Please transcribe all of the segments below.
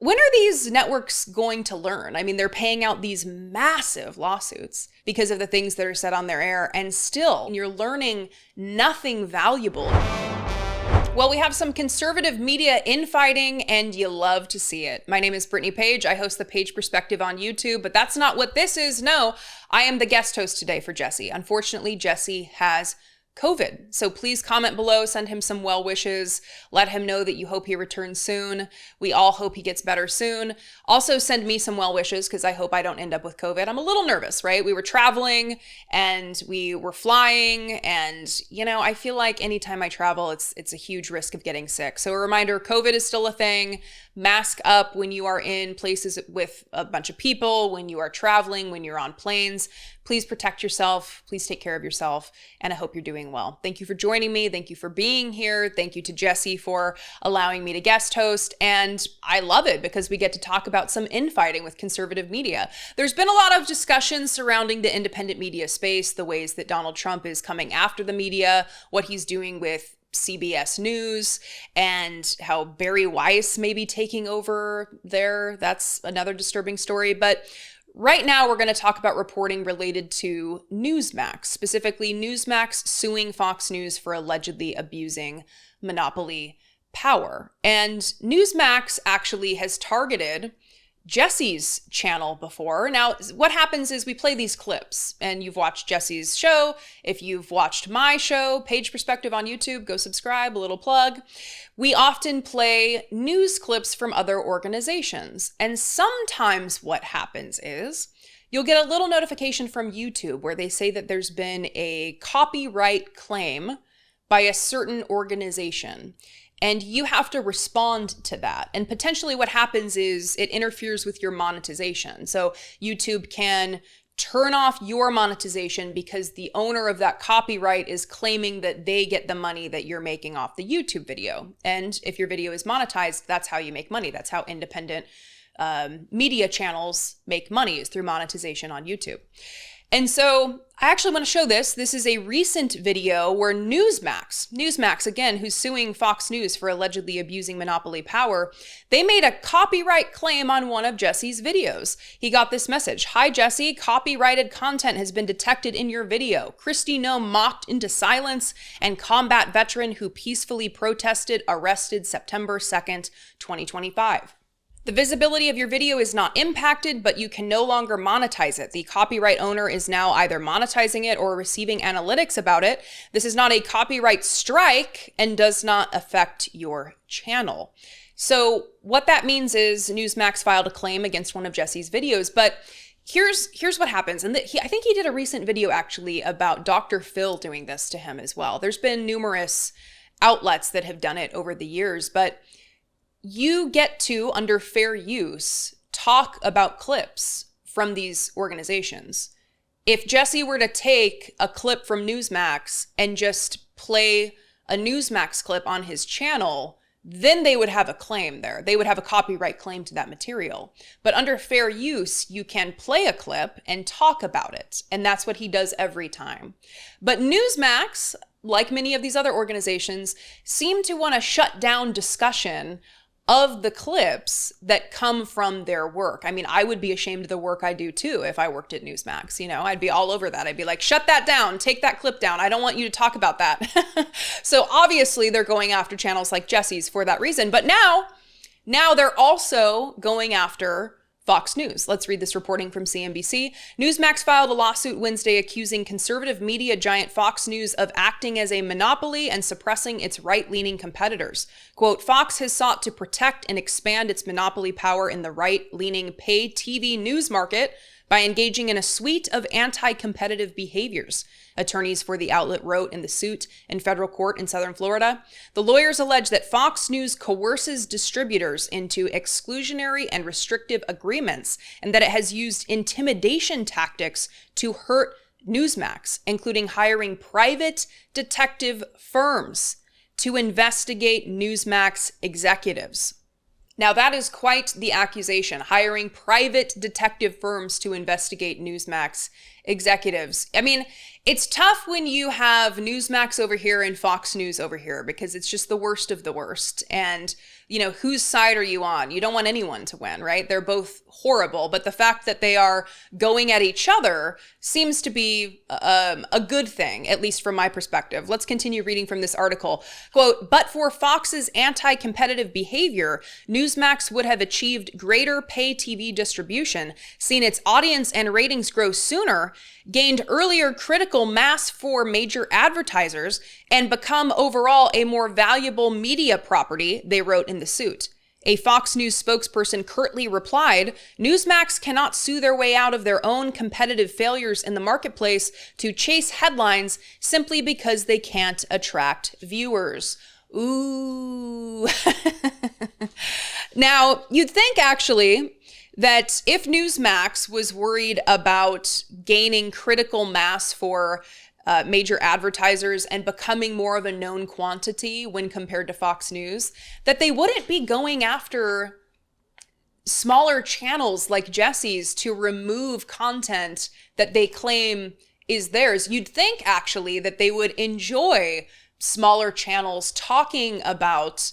When are these networks going to learn? I mean, they're paying out these massive lawsuits because of the things that are said on their air, and still you're learning nothing valuable. Well, we have some conservative media infighting, and you love to see it. My name is Brittany Page. I host the Page Perspective on YouTube, but that's not what this is. No, I am the guest host today for Jesse. Unfortunately, Jesse has COVID. So please comment below, send him some well wishes, let him know that you hope he returns soon. We all hope he gets better soon. Also send me some well wishes because I hope I don't end up with COVID. I'm a little nervous, right? We were traveling and we were flying, and I feel like anytime I travel, it's a huge risk of getting sick. So a reminder, COVID is still a thing. Mask up when you are in places with a bunch of people, when you are traveling, when you're on planes. Please protect yourself. Please take care of yourself. And I hope you're doing well. Thank you for joining me. Thank you for being here. Thank you to Jesse for allowing me to guest host. And I love it because we get to talk about some infighting with conservative media. There's been a lot of discussions surrounding the independent media space, the ways that Donald Trump is coming after the media, what he's doing with CBS News, and how Barry Weiss may be taking over there. That's another disturbing story. But right now, we're going to talk about reporting related to Newsmax, specifically Newsmax suing Fox News for allegedly abusing monopoly power. And Newsmax actually has targeted Jesse's channel before. Now, what happens is we play these clips, and you've watched Jesse's show. If you've watched my show, Page Perspective on YouTube, go subscribe, a little plug. We often play news clips from other organizations. And sometimes what happens is you'll get a little notification from YouTube where they say that there's been a copyright claim by a certain organization. And you have to respond to that. And potentially what happens is it interferes with your monetization. So YouTube can turn off your monetization because the owner of that copyright is claiming that they get the money that you're making off the YouTube video. And if your video is monetized, that's how you make money. That's how independent media channels make money, is through monetization on YouTube. And so I actually want to show this. This is a recent video where Newsmax again, who's suing Fox News for allegedly abusing monopoly power, they made a copyright claim on one of Jesse's videos. He got this message: "Hi Jesse, copyrighted content has been detected in your video. Kristi Noem mocked into silence, and combat veteran who peacefully protested arrested September 2nd, 2025. The visibility of your video is not impacted, but you can no longer monetize it. The copyright owner is now either monetizing it or receiving analytics about it. This is not a copyright strike and does not affect your channel." So what that means is Newsmax filed a claim against one of Jesse's videos, but here's what happens. And I think he did a recent video actually about Dr. Phil doing this to him as well. There's been numerous outlets that have done it over the years, but you get to, under fair use, talk about clips from these organizations. If Jesse were to take a clip from Newsmax and just play a Newsmax clip on his channel, then they would have a claim there. They would have a copyright claim to that material. But under fair use, you can play a clip and talk about it. And that's what he does every time. But Newsmax, like many of these other organizations, seem to want to shut down discussion of the clips that come from their work. I mean, I would be ashamed of the work I do too if I worked at Newsmax. I'd be all over that. I'd be like, shut that down, take that clip down. I don't want you to talk about that. So obviously they're going after channels like Jesse's for that reason. But now they're also going after Fox News. Let's read this reporting from CNBC. Newsmax filed a lawsuit Wednesday accusing conservative media giant Fox News of acting as a monopoly and suppressing its right-leaning competitors. Quote, "Fox has sought to protect and expand its monopoly power in the right-leaning pay TV news market by engaging in a suite of anti-competitive behaviors," attorneys for the outlet wrote in the suit in federal court in Southern Florida. The lawyers allege that Fox News coerces distributors into exclusionary and restrictive agreements, and that it has used intimidation tactics to hurt Newsmax, including hiring private detective firms to investigate Newsmax executives. Now, that is quite the accusation, hiring private detective firms to investigate Newsmax executives. I mean, it's tough when you have Newsmax over here and Fox News over here because it's just the worst of the worst. And, you know, whose side are you on? You don't want anyone to win, right? They're both horrible. But the fact that they are going at each other seems to be a good thing, at least from my perspective. Let's continue reading from this article. Quote, but for Fox's anti-competitive behavior, Newsmax would have achieved greater pay TV distribution, seen its audience and ratings grow sooner, gained earlier critical mass for major advertisers, and become overall a more valuable media property, they wrote in the suit. A Fox News spokesperson curtly replied, Newsmax cannot sue their way out of their own competitive failures in the marketplace to chase headlines simply because they can't attract viewers. Ooh. Now, you'd think actually that if Newsmax was worried about gaining critical mass for major advertisers and becoming more of a known quantity when compared to Fox News, that they wouldn't be going after smaller channels like Jesse's to remove content that they claim is theirs. You'd think actually that they would enjoy smaller channels talking about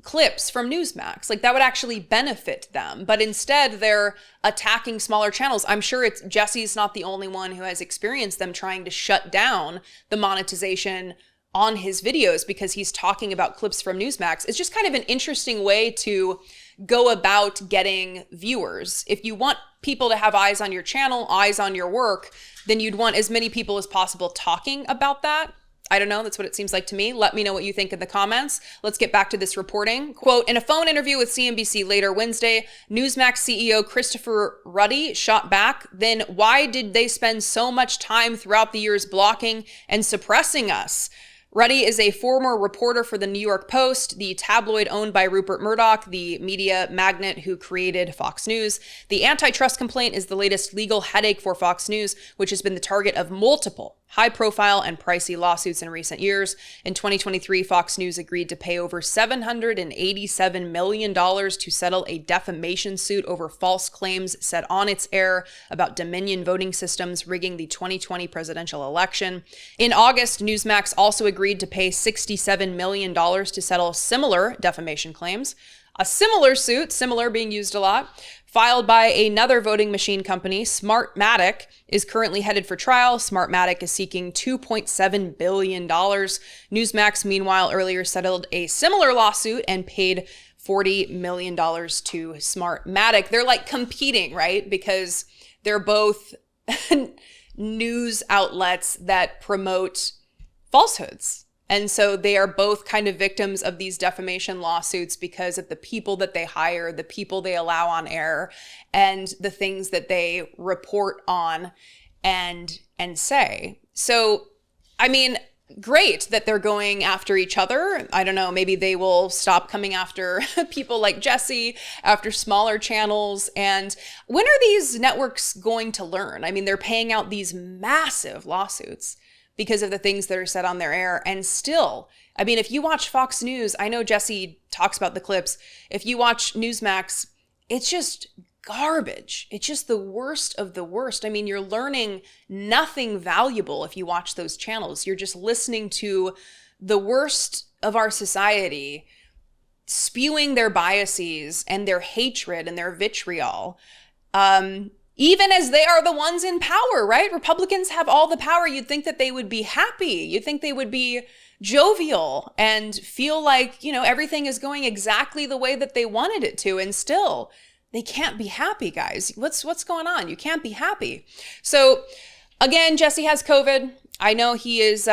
clips from Newsmax. Like that would actually benefit them. But instead they're attacking smaller channels. I'm sure Jesse's not the only one who has experienced them trying to shut down the monetization on his videos because he's talking about clips from Newsmax. It's just kind of an interesting way to go about getting viewers. If you want people to have eyes on your channel, eyes on your work, then you'd want as many people as possible talking about that. I don't know. That's what it seems like to me. Let me know what you think in the comments. Let's get back to this reporting. Quote, in a phone interview with CNBC later Wednesday, Newsmax CEO Christopher Ruddy shot back. Then why did they spend so much time throughout the years blocking and suppressing us? Ruddy is a former reporter for the New York Post, the tabloid owned by Rupert Murdoch, the media magnate who created Fox News. The antitrust complaint is the latest legal headache for Fox News, which has been the target of multiple high-profile and pricey lawsuits in recent years. In 2023, Fox News agreed to pay over $787 million to settle a defamation suit over false claims set on its air about Dominion voting systems rigging the 2020 presidential election. In August, Newsmax also agreed to pay $67 million to settle similar defamation claims. A similar suit, similar being used a lot, filed by another voting machine company, Smartmatic, is currently headed for trial. Smartmatic is seeking $2.7 billion. Newsmax, meanwhile, earlier settled a similar lawsuit and paid $40 million to Smartmatic. They're like competing, right? Because they're both news outlets that promote falsehoods. And so they are both kind of victims of these defamation lawsuits because of the people that they hire, the people they allow on air, and the things that they report on and say. So, I mean, great that they're going after each other. I don't know, maybe they will stop coming after people like Jesse, after smaller channels. And when are these networks going to learn? I mean, they're paying out these massive lawsuits because of the things that are said on their air. And still, I mean, if you watch Fox News, I know Jesse talks about the clips. If you watch Newsmax, it's just garbage. It's just the worst of the worst. I mean, you're learning nothing valuable if you watch those channels. You're just listening to the worst of our society spewing their biases and their hatred and their vitriol. Even as they are the ones in power, right? Republicans have all the power. You'd think that they would be happy. You'd think they would be jovial and feel like, you know, everything is going exactly the way that they wanted it to. And still, they can't be happy, guys. What's going on? You can't be happy. So again, Jesse has COVID. I know he is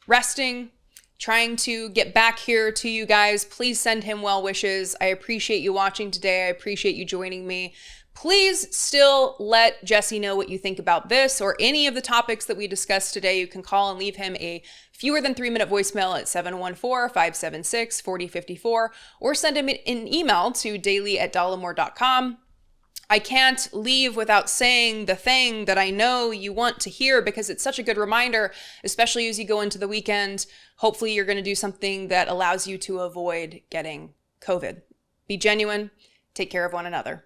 resting, trying to get back here to you guys. Please send him well wishes. I appreciate you watching today. I appreciate you joining me. Please still let Jesse know what you think about this or any of the topics that we discussed today. You can call and leave him a fewer than 3-minute voicemail at 714-576-4054 or send him an email to daily@dollemore.com. I can't leave without saying the thing that I know you want to hear because it's such a good reminder, especially as you go into the weekend. Hopefully you're going to do something that allows you to avoid getting COVID. Be genuine. Take care of one another.